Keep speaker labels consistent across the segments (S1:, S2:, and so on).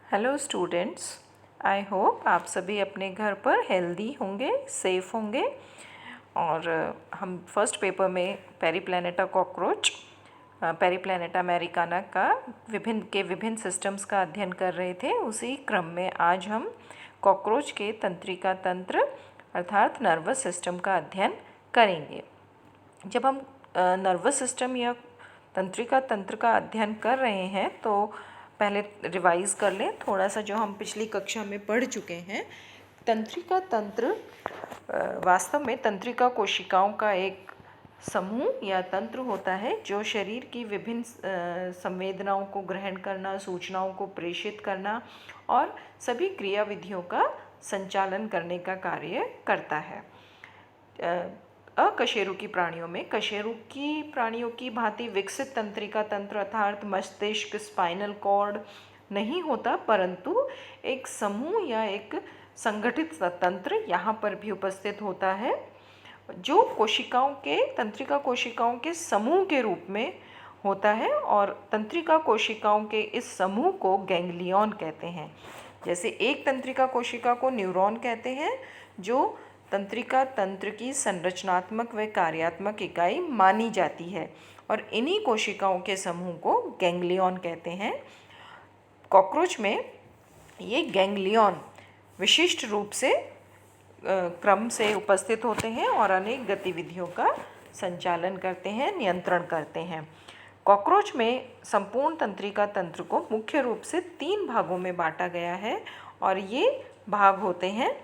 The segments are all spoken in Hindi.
S1: हेलो स्टूडेंट्स, आई होप आप सभी अपने घर पर हेल्दी होंगे, सेफ होंगे। और हम फर्स्ट पेपर में पेरीप्लैनेटा कॉकरोच, पेरीप्लैनेटा अमेरिकाना का विभिन्न सिस्टम्स का अध्ययन कर रहे थे। उसी क्रम में आज हम कॉकरोच के तंत्रिका तंत्र अर्थात नर्वस सिस्टम का अध्ययन करेंगे। जब हम नर्वस सिस्टम या तंत्रिका तंत्र का अध्ययन कर रहे हैं तो पहले रिवाइज कर लें थोड़ा सा जो हम पिछली कक्षा में पढ़ चुके हैं। तंत्रिका तंत्र वास्तव में तंत्रिका कोशिकाओं का एक समूह या तंत्र होता है जो शरीर की विभिन्न संवेदनाओं को ग्रहण करना, सूचनाओं को प्रेषित करना और सभी क्रियाविधियों का संचालन करने का कार्य करता है। अकशेरुकी प्राणियों में कशेरुकी प्राणियों की भांति विकसित तंत्रिका तंत्र अर्थात मस्तिष्क, स्पाइनल कॉर्ड नहीं होता, परंतु एक समूह या एक संगठित तंत्र यहाँ पर भी उपस्थित होता है जो तंत्रिका कोशिकाओं के समूह के रूप में होता है। और तंत्रिका कोशिकाओं के इस समूह को गैंग्लियन कहते हैं। जैसे एक तंत्रिका कोशिका को न्यूरॉन कहते हैं जो तंत्रिका तंत्र की संरचनात्मक व कार्यात्मक इकाई मानी जाती है, और इन्हीं कोशिकाओं के समूह को गैंग्लियन कहते हैं। कॉकरोच में ये गैंग्लियन विशिष्ट रूप से क्रम से उपस्थित होते हैं और अनेक गतिविधियों का संचालन करते हैं, नियंत्रण करते हैं। कॉकरोच में संपूर्ण तंत्रिका तंत्र को मुख्य रूप से 3 भागों में बांटा गया है, और ये भाग होते हैं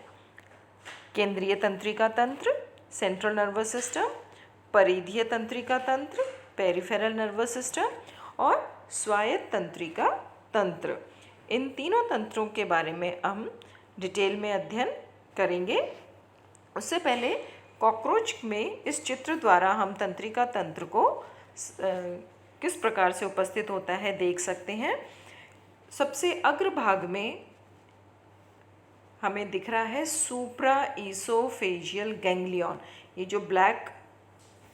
S1: केंद्रीय तंत्रिका तंत्र सेंट्रल नर्वस सिस्टम, परिधीय तंत्रिका तंत्र पेरिफेरल नर्वस सिस्टम और स्वायत्त तंत्रिका तंत्र। इन तीनों तंत्रों के बारे में हम डिटेल में अध्ययन करेंगे। उससे पहले कॉकरोच में इस चित्र द्वारा हम तंत्रिका तंत्र को किस प्रकार से उपस्थित होता है देख सकते हैं। सबसे अग्रभाग में हमें दिख रहा है सुप्रा ईसोफेजियल गैंग्लियन। ये जो ब्लैक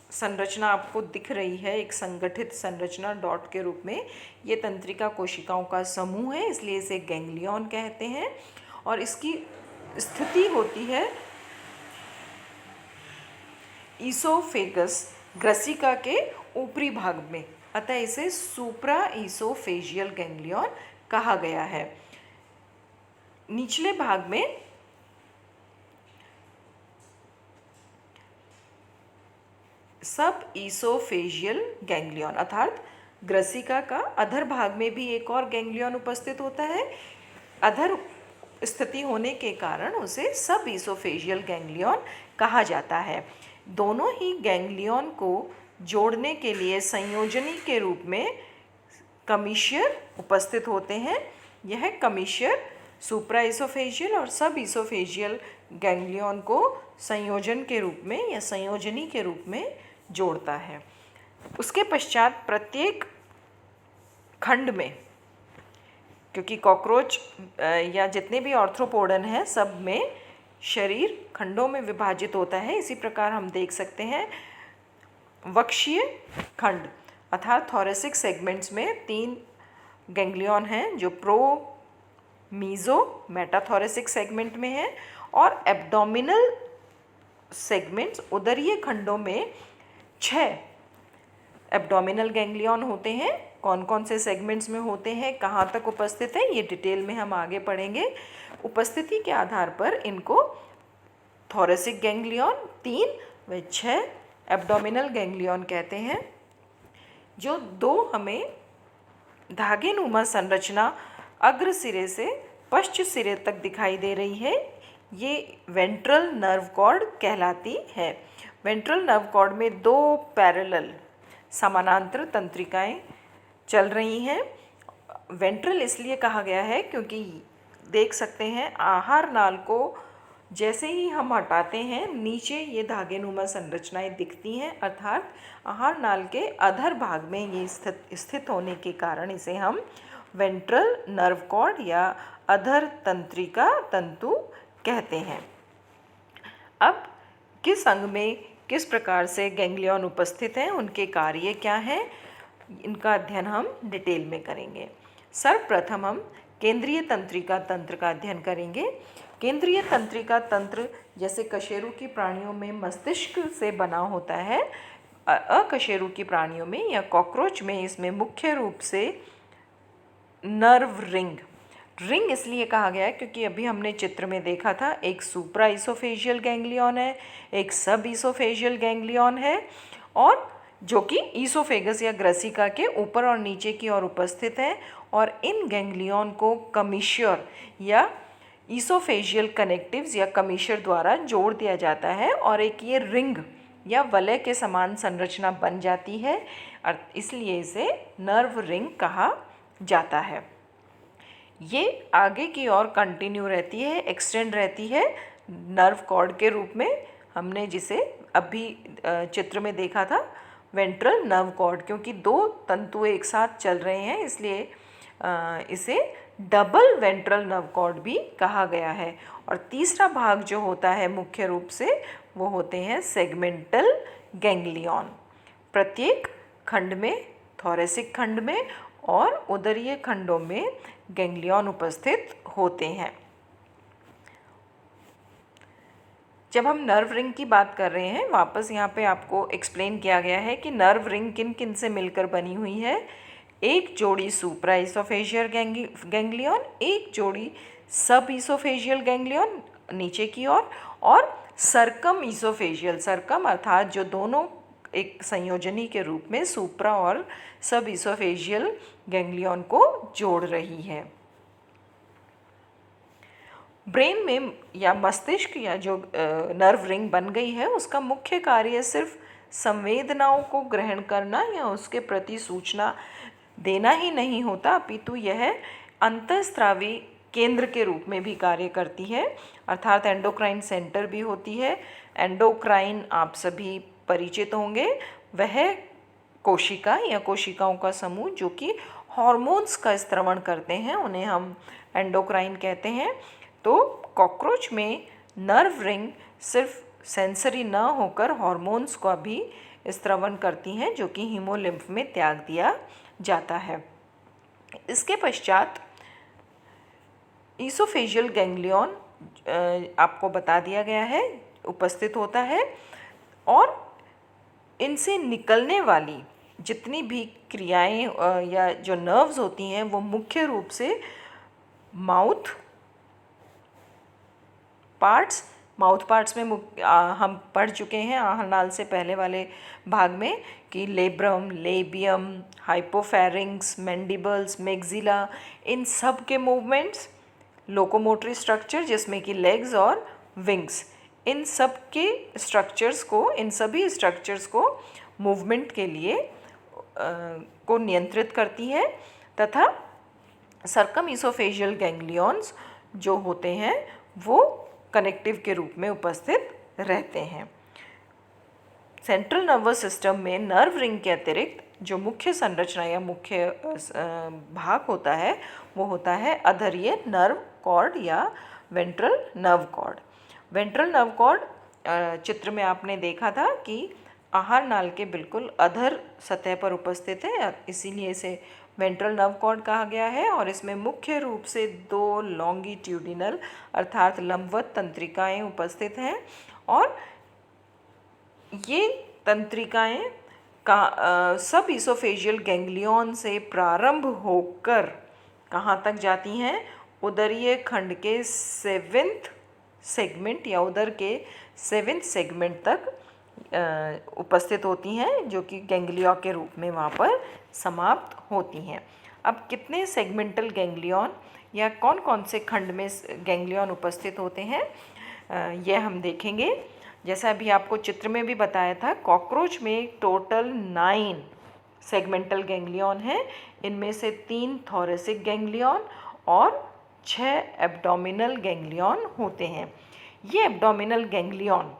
S1: संरचना आपको दिख रही है, एक संगठित संरचना डॉट के रूप में, ये तंत्रिका कोशिकाओं का समूह है, इसलिए इसे गैंग्लियन कहते हैं। और इसकी स्थिति होती है ईसोफेगस ग्रसिका के ऊपरी भाग में, अतः इसे सुप्रा ईसोफेजियल गैंग्लियन कहा गया है। निचले भाग में सब ईसोफेजियल गैंग्लियन अर्थात ग्रसिका का अधर भाग में भी एक और गैंग्लियन उपस्थित होता है। अधर स्थिति होने के कारण उसे सब ईसोफेजियल गैंग्लियन कहा जाता है। दोनों ही गैंग्लियन को जोड़ने के लिए संयोजनी के रूप में कमीशियर उपस्थित होते हैं। यह कमीशियर सुप्रा ईसोफेजियल और सब ईसोफेजियल गैंग्लियन को संयोजन के रूप में या संयोजनी के रूप में जोड़ता है। उसके पश्चात प्रत्येक खंड में, क्योंकि कॉकरोच या जितने भी आर्थ्रोपोडन हैं सब में शरीर खंडों में विभाजित होता है, इसी प्रकार हम देख सकते हैं वक्षीय खंड अर्थात थोरेसिक सेगमेंट्स में 3 गैंग्लियन हैं जो मीजो मेटाथोरेसिक सेगमेंट में है, और एब्डोमिनल सेगमेंट्स उदरीय खंडों में 6 एब्डोमिनल गैंग्लियन होते हैं। कौन कौन से सेगमेंट्स में होते हैं, कहाँ तक उपस्थित है, ये डिटेल में हम आगे पढ़ेंगे। उपस्थिति के आधार पर इनको थोरेसिक गैंग्लियन 3 व 6 एब्डोमिनल गैंग्लियन कहते हैं। जो 2 हमें धागेनुमा संरचना अग्र सिरे से पश्च सिरे तक दिखाई दे रही है, ये वेंट्रल नर्व कॉर्ड कहलाती है। वेंट्रल नर्व कॉर्ड में 2 पैरेलल समानांतर तंत्रिकाएं चल रही हैं। वेंट्रल इसलिए कहा गया है क्योंकि देख सकते हैं आहार नाल को जैसे ही हम हटाते हैं नीचे ये धागेनुमा संरचनाएं दिखती हैं, अर्थात आहार नाल के अधर भाग में ये स्थित होने के कारण इसे हम वेंट्रल नर्व कॉर्ड या अधर तंत्रिका तंतु कहते हैं। अब किस अंग में किस प्रकार से गैंग्लियन उपस्थित हैं, उनके कार्य क्या हैं, इनका अध्ययन हम डिटेल में करेंगे। सर्वप्रथम हम केंद्रीय तंत्रिका तंत्र का अध्ययन करेंगे। केंद्रीय तंत्रिका तंत्र जैसे कशेरुकी प्राणियों में मस्तिष्क से बना होता है, अकशेरुकी प्राणियों में या कॉकरोच में इसमें मुख्य रूप से नर्व रिंग इसलिए कहा गया है क्योंकि अभी हमने चित्र में देखा था, एक सुप्रा ईसोफेजियल गैंग्लियन है, एक सब ईसोफेजियल गैंग्लियन है, और जो कि ईसोफेगस या ग्रसिका के ऊपर और नीचे की ओर उपस्थित है। और इन गैंग्लियन को कमीश्योर या ईसोफेजियल कनेक्टिव्स या कमीश्योर द्वारा जोड़ दिया जाता है और एक ये रिंग या वलय के समान संरचना बन जाती है, और इसलिए इसे नर्व रिंग कहा जाता है। ये आगे की ओर कंटिन्यू रहती है, एक्सटेंड रहती है नर्व कॉर्ड के रूप में, हमने जिसे अभी चित्र में देखा था वेंट्रल नर्व कॉर्ड, क्योंकि दो तंतु एक साथ चल रहे हैं इसलिए इसे डबल वेंट्रल नर्व कॉर्ड भी कहा गया है। और तीसरा भाग जो होता है मुख्य रूप से वो होते हैं सेगमेंटल गैंग्लियन। प्रत्येक खंड में, थोरेसिक खंड में और उदरीय खंडों में गैंग्लियन उपस्थित होते हैं। जब हम नर्व रिंग की बात कर रहे हैं, वापस यहाँ पे आपको एक्सप्लेन किया गया है कि नर्व रिंग किन किन से मिलकर बनी हुई है। एक जोड़ी सुप्रा ईसोफेजियल गैंग्लियन, एक जोड़ी सब ईसोफेजियल गैंग्लियन नीचे की ओर, और सर्कम ईसोफेजियल, सर्कम अर्थात जो दोनों एक संयोजनी के रूप में सुप्रा और सब ईसोफेजियल गैंग्लियन को जोड़ रही है। ब्रेन में या मस्तिष्क या जो नर्व रिंग बन गई है उसका मुख्य कार्य सिर्फ संवेदनाओं को ग्रहण करना या उसके प्रति सूचना देना ही नहीं होता, अपितु यह अंतःस्रावी केंद्र के रूप में भी कार्य करती है, अर्थात एंडोक्राइन सेंटर भी होती है। एंडोक्राइन आप सभी परिचित होंगे, वह कोशिका या कोशिकाओं का समूह जो कि हॉर्मोन्स का स्त्रवण करते हैं, उन्हें हम एंडोक्राइन कहते हैं। तो कॉकरोच में नर्व रिंग सिर्फ सेंसरी न होकर हॉर्मोन्स का भी स्त्रवण करती हैं जो कि हीमोलिम्फ में त्याग दिया जाता है। इसके पश्चात ईसोफेजियल गैंग्लियन आपको बता दिया गया है उपस्थित होता है, और इनसे निकलने वाली जितनी भी क्रियाएं या जो नर्व्स होती हैं वो मुख्य रूप से माउथ पार्ट्स में हम पढ़ चुके हैं आहारनाल से पहले वाले भाग में कि labrum, labium, hypopharynx, mandibles, maxilla, इन सब के मूवमेंट्स, लोकोमोटरी स्ट्रक्चर जिसमें कि लेग्स और विंग्स, इन सब के स्ट्रक्चर्स को, इन सभी स्ट्रक्चर्स को मूवमेंट के लिए को नियंत्रित करती है। तथा सर्कम ईसोफेजियल गैंग्लियंस जो होते हैं वो कनेक्टिव के रूप में उपस्थित रहते हैं। सेंट्रल नर्वस सिस्टम में नर्व रिंग के अतिरिक्त जो मुख्य संरचना या मुख्य भाग होता है वो होता है अधरीय नर्व कॉर्ड या ventral nerve cord. Ventral nerve cord चित्र में आपने देखा था कि आहार नाल के बिल्कुल अधर सतह पर उपस्थित है, इसीलिए इसे वेंट्रल नर्व कॉर्ड कहा गया है। और इसमें मुख्य रूप से दो लॉन्गिट्यूडिनल अर्थात लंबवत तंत्रिकाएं उपस्थित हैं, और ये तंत्रिकाएं सब ईसोफेजियल गैंग्लियन से प्रारंभ होकर कहाँ तक जाती हैं, उदरीय खंड के 7th सेगमेंट या उदर के 7th सेगमेंट तक उपस्थित होती हैं, जो कि गैंग्लिया के रूप में वहाँ पर समाप्त होती हैं। अब कितने सेगमेंटल गैंग्लियन या कौन कौन से खंड में गैंग्लियन उपस्थित होते हैं यह हम देखेंगे। जैसा अभी आपको चित्र में भी बताया था, कॉकरोच में टोटल 9 सेगमेंटल गैंग्लियन हैं। इनमें से 3 थोरेसिक गैंग्लियन और 6 एब्डोमिनल गैंग्लियन होते हैं। ये एब्डोमिनल गैंग्लियन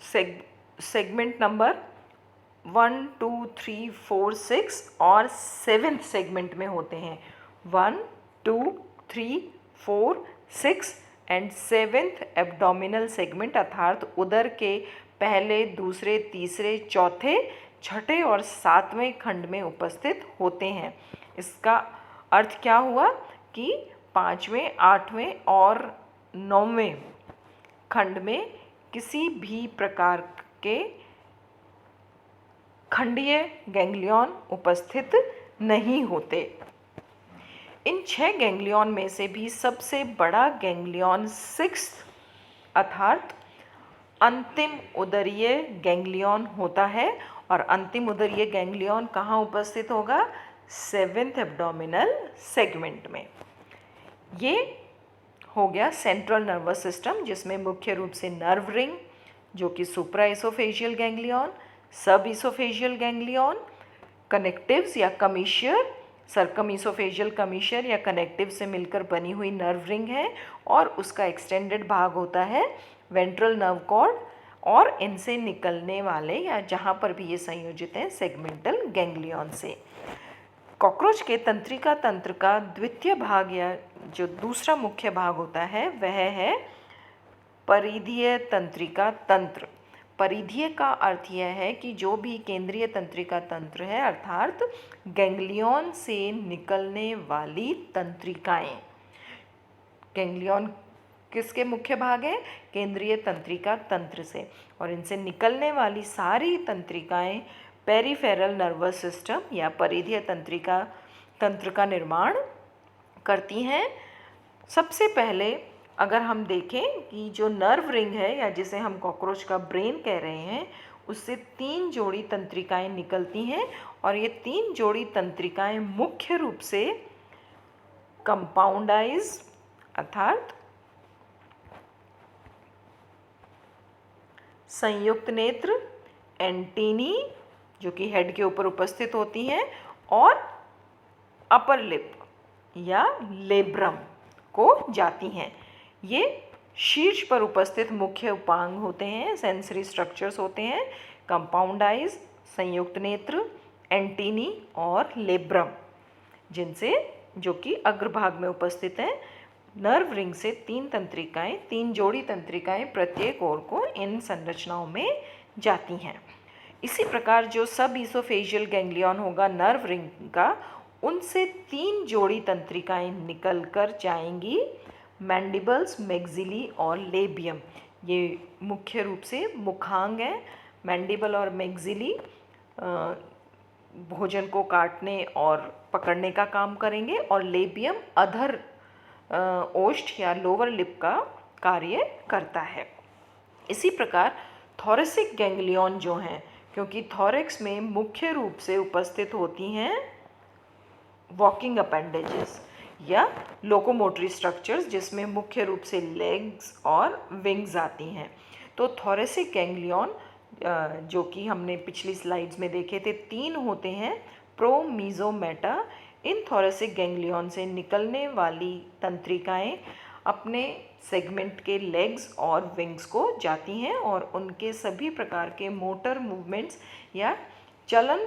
S1: सेगमेंट नंबर 1, 2, 3, 4, 6 और 7th सेगमेंट में होते हैं। 1, 2, 3, 4, 6 एंड 7th एब्डोमिनल सेगमेंट अर्थात उदर के पहले, दूसरे, तीसरे, चौथे, छठे और 7वें खंड में उपस्थित होते हैं। इसका अर्थ क्या हुआ कि 5वें, 8वें और 9वें खंड में किसी भी प्रकार के खंडीय गैंग्लियन उपस्थित नहीं होते। इन 6 गैंग्लियन में से भी सबसे बड़ा गैंग्लियन 6th अर्थात अंतिम उदरीय गैंग्लियन होता है। और अंतिम उदरीय गैंग्लियन कहाँ उपस्थित होगा? 7th एब्डोमिनल सेगमेंट में। ये हो गया सेंट्रल नर्वस सिस्टम, जिसमें मुख्य रूप से नर्व रिंग जो कि सुप्रा इसोफेजियल गैंग्लियन, सब इसोफेजियल गैंग्लियन, कनेक्टिव्स या कमीशियर, सरकम इसोफेजियल कमीशियर या कनेक्टिव से मिलकर बनी हुई नर्व रिंग है, और उसका एक्सटेंडेड भाग होता है वेंट्रल नर्व कॉर्ड, और इनसे निकलने वाले या जहाँ पर भी ये संयोजित हैं सेगमेंटल गैंग्लियन से। कॉकरोच के तंत्रिका तंत्र का द्वितीय भाग या जो दूसरा मुख्य भाग होता है वह है परिधीय तंत्रिका तंत्र। परिधीय का अर्थ यह है कि जो भी केंद्रीय तंत्रिका तंत्र है अर्थात गैंग्लियन से निकलने वाली तंत्रिकाएं। गैंग्लियन किसके मुख्य भाग हैं? केंद्रीय तंत्रिका तंत्र से, और इनसे निकलने वाली सारी तंत्रिकाएं पेरिफेरल नर्वस सिस्टम या परिधीय तंत्रिका तंत्र का निर्माण करती हैं। सबसे पहले अगर हम देखें कि जो नर्व रिंग है या जिसे हम कॉकरोच का ब्रेन कह रहे हैं, उससे 3 जोड़ी तंत्रिकाएं निकलती हैं, और ये 3 जोड़ी तंत्रिकाएं मुख्य रूप से कंपाउंडाइज अर्थात संयुक्त नेत्र, एंटीनी जो कि हेड के ऊपर उपस्थित होती हैं, और अपर लिप या लेब्रम को जाती हैं। ये शीर्ष पर उपस्थित मुख्य उपांग होते हैं, सेंसरी स्ट्रक्चर्स होते हैं, कंपाउंडाइज, संयुक्त नेत्र, एंटीनी और लेब्रम, जिनसे जो कि अग्रभाग में उपस्थित हैं। नर्व रिंग से 3 तंत्रिकाएं, 3 जोड़ी तंत्रिकाएं प्रत्येक ओर को इन संरचनाओं में जाती हैं। इसी प्रकार जो सब इसोफेजियल गैंग्लियन होगा नर्व रिंग का, उनसे 3 जोड़ी तंत्रिकाएं निकल कर जाएंगी मैंडिबल्स, मैक्सिली और लेबियम। ये मुख्य रूप से मुखांग हैं। मैंडिबल और मैक्सिली भोजन को काटने और पकड़ने का काम करेंगे, और लेबियम अधर ओष्ठ या लोअर लिप का कार्य करता है। इसी प्रकार थोरेसिक गैंग्लियन जो हैं, क्योंकि थोरेक्स में मुख्य रूप से उपस्थित होती हैं वॉकिंग अपेंडेजेस या लोकोमोटरी स्ट्रक्चर्स, जिसमें मुख्य रूप से लेग्स और विंग्स आती हैं। तो थोरेसिक गैंग्लियन जो कि हमने पिछली स्लाइड्स में देखे थे 3 होते हैं, प्रो, मीजो, मेटा। इन थोरेसिक गैंग्लियन से निकलने वाली तंत्रिकाएं अपने सेगमेंट के लेग्स और विंग्स को जाती हैं, और उनके सभी प्रकार के मोटर मूवमेंट्स या चलन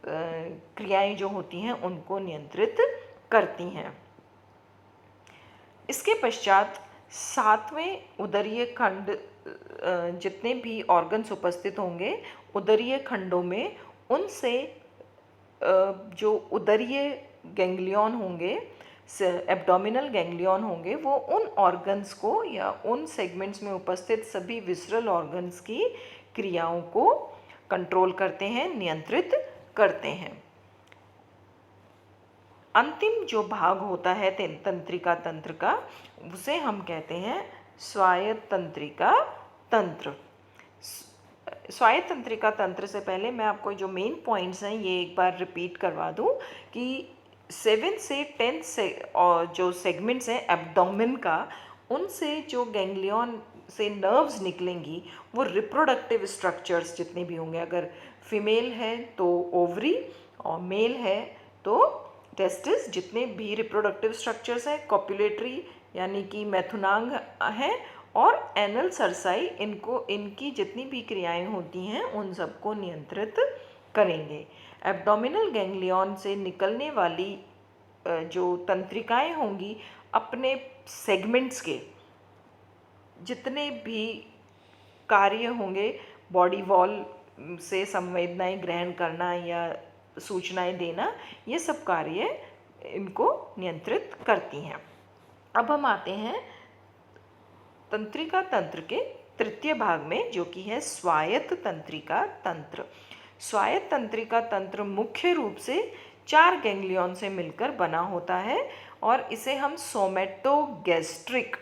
S1: क्रियाएं जो होती हैं उनको नियंत्रित करती हैं। इसके पश्चात 7वें उदरीय खंड, जितने भी ऑर्गन्स उपस्थित होंगे उदरीय खंडों में, उनसे जो उदरीय गैंग्लियन होंगे, एब्डोमिनल गैंग्लियन होंगे, वो उन ऑर्गन्स को या उन सेगमेंट्स में उपस्थित सभी विसरल ऑर्गन्स की क्रियाओं को कंट्रोल करते हैं, नियंत्रित करते हैं। अंतिम जो भाग होता है तंत्रिका तंत्र का, उसे हम कहते हैं स्वायत्त तंत्रिका तंत्र। स्वायत्त तंत्रिका तंत्र से पहले मैं आपको जो मेन पॉइंट्स हैं ये एक बार रिपीट करवा दूं कि 7 से 10 से और जो सेगमेंट्स हैं एब्डोमेन का, उनसे जो गैंग्लियन से नर्व्स निकलेंगी वो रिप्रोडक्टिव स्ट्रक्चर्स जितने भी होंगे, अगर फीमेल है तो ओवरी और मेल है तो टेस्टिस, जितने भी रिप्रोडक्टिव स्ट्रक्चर्स हैं, कॉपुलेटरी यानी कि मैथुनांग हैं, और एनल सरसाई, इनको इनकी जितनी भी क्रियाएं होती हैं उन सबको नियंत्रित करेंगे। एब्डोमिनल गैंग्लियन से निकलने वाली जो तंत्रिकाएं होंगी अपने सेगमेंट्स के जितने भी कार्य होंगे, बॉडी वॉल से संवेदनाएं ग्रहण करना या सूचनाएं देना, ये सब कार्य इनको नियंत्रित करती हैं। अब हम आते हैं तंत्रिका तंत्र के तृतीय भाग में, जो कि है स्वायत्त तंत्रिका तंत्र। स्वायत्त तंत्रिका तंत्र मुख्य रूप से 4 गैंग्लियन से मिलकर बना होता है और इसे हम सोमैटोगैस्ट्रिक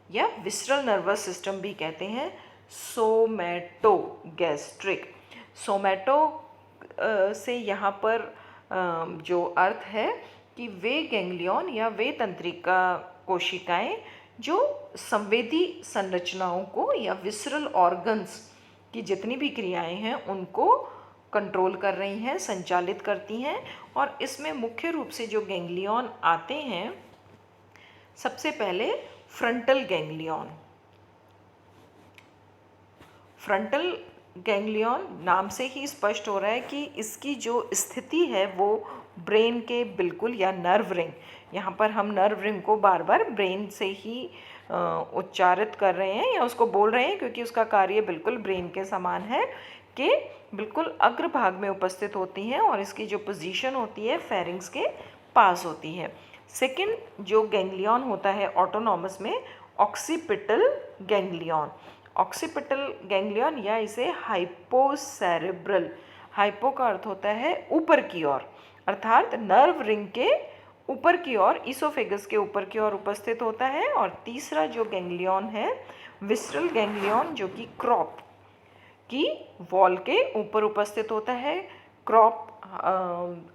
S1: या विसरल नर्वस सिस्टम भी कहते हैं। सोमैटोगैस्ट्रिक, सोमैटो से यहाँ पर जो अर्थ है कि वे गैंग्लियन या वे तंत्रिका कोशिकाएं जो संवेदी संरचनाओं को या विसरल ऑर्गन्स की जितनी भी क्रियाएं हैं उनको कंट्रोल कर रही हैं, संचालित करती हैं। और इसमें मुख्य रूप से जो गैंग्लियन आते हैं, सबसे पहले फ्रंटल गैंग्लियन। फ्रंटल गैंग्लियन नाम से ही स्पष्ट हो रहा है कि इसकी जो स्थिति है वो ब्रेन के बिल्कुल, या नर्व रिंग, यहाँ पर हम नर्व रिंग को बार बार ब्रेन से ही उच्चारित कर रहे हैं या उसको बोल रहे हैं, क्योंकि उसका कार्य बिल्कुल ब्रेन के समान है कि बिल्कुल अग्रभाग में उपस्थित होती हैं और इसकी जो पोजीशन होती है फेरिंग्स के पास होती है। सेकंड जो गैंग्लियन होता है ऑटोनॉमस में, ऑक्सीपिटल गैंग्लियन। ऑक्सीपिटल गैंग्लियन या इसे हाइपोसेरेब्रल, हाइपो का अर्थ होता है ऊपर की ओर, अर्थात नर्व रिंग के ऊपर की ओर, ईसोफेगस के ऊपर की ओर उपस्थित होता है। और तीसरा जो गैंग्लियन है विसरल गैंग्लियन, जो कि क्रॉप की वॉल के ऊपर उपस्थित होता है। क्रॉप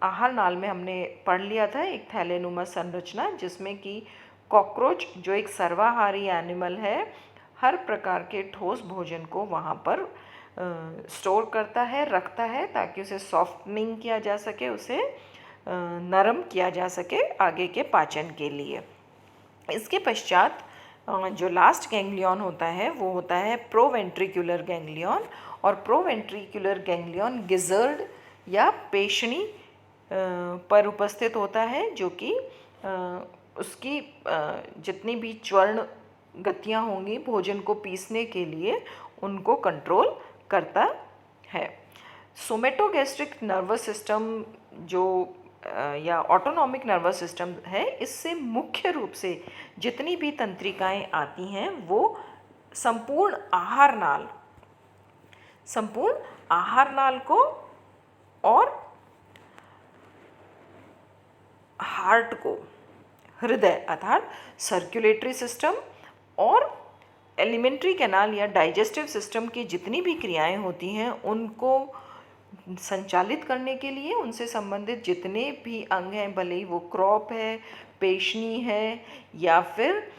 S1: आहार नाल में हमने पढ़ लिया था, एक थैलेनुमा संरचना जिसमें कि कॉकरोच जो एक सर्वाहारी एनिमल है, हर प्रकार के ठोस भोजन को वहाँ पर स्टोर करता है, रखता है, ताकि उसे सॉफ्टनिंग किया जा सके, उसे नरम किया जा सके आगे के पाचन के लिए। इसके पश्चात जो लास्ट गैंग्लियन होता है वो होता है प्रोवेंट्रिकुलर गैंग्लियन। और प्रोवेंट्रिकुलर गैंग्लियन गिजर्ड या पेशनी पर उपस्थित होता है, जो कि उसकी जितनी भी च्वर्ण गतियाँ होंगी भोजन को पीसने के लिए उनको कंट्रोल करता है। सोमैटोगैस्ट्रिक नर्वस सिस्टम जो या ऑटोनॉमिक नर्वस सिस्टम है, इससे मुख्य रूप से जितनी भी तंत्रिकाएं आती हैं वो संपूर्ण आहार नाल को और हार्ट को, हृदय अर्थात सर्कुलेटरी सिस्टम और एलिमेंट्री कैनाल या डाइजेस्टिव सिस्टम की जितनी भी क्रियाएं होती हैं उनको संचालित करने के लिए उनसे संबंधित जितने भी अंग हैं, भले ही वो क्रॉप है, पेशनी है, या फिर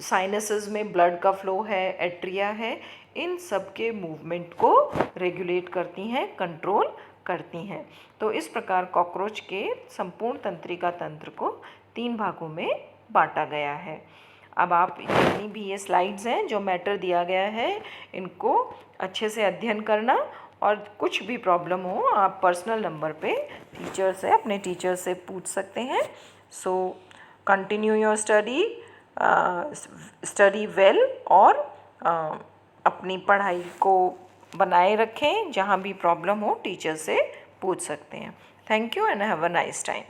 S1: साइनसेस में ब्लड का फ्लो है, एट्रिया है, इन सब के मूवमेंट को रेगुलेट करती हैं, कंट्रोल करती हैं। तो इस प्रकार कॉकरोच के संपूर्ण तंत्रिका तंत्र को 3 भागों में बांटा गया है। अब आप जितनी भी ये स्लाइड्स हैं जो मैटर दिया गया है इनको अच्छे से अध्ययन करना, और कुछ भी प्रॉब्लम हो आप पर्सनल नंबर पे अपने टीचर से पूछ सकते हैं। So continue your study well, और अपनी पढ़ाई को बनाए रखें। जहाँ भी प्रॉब्लम हो टीचर से पूछ सकते हैं। Thank you and have a nice time.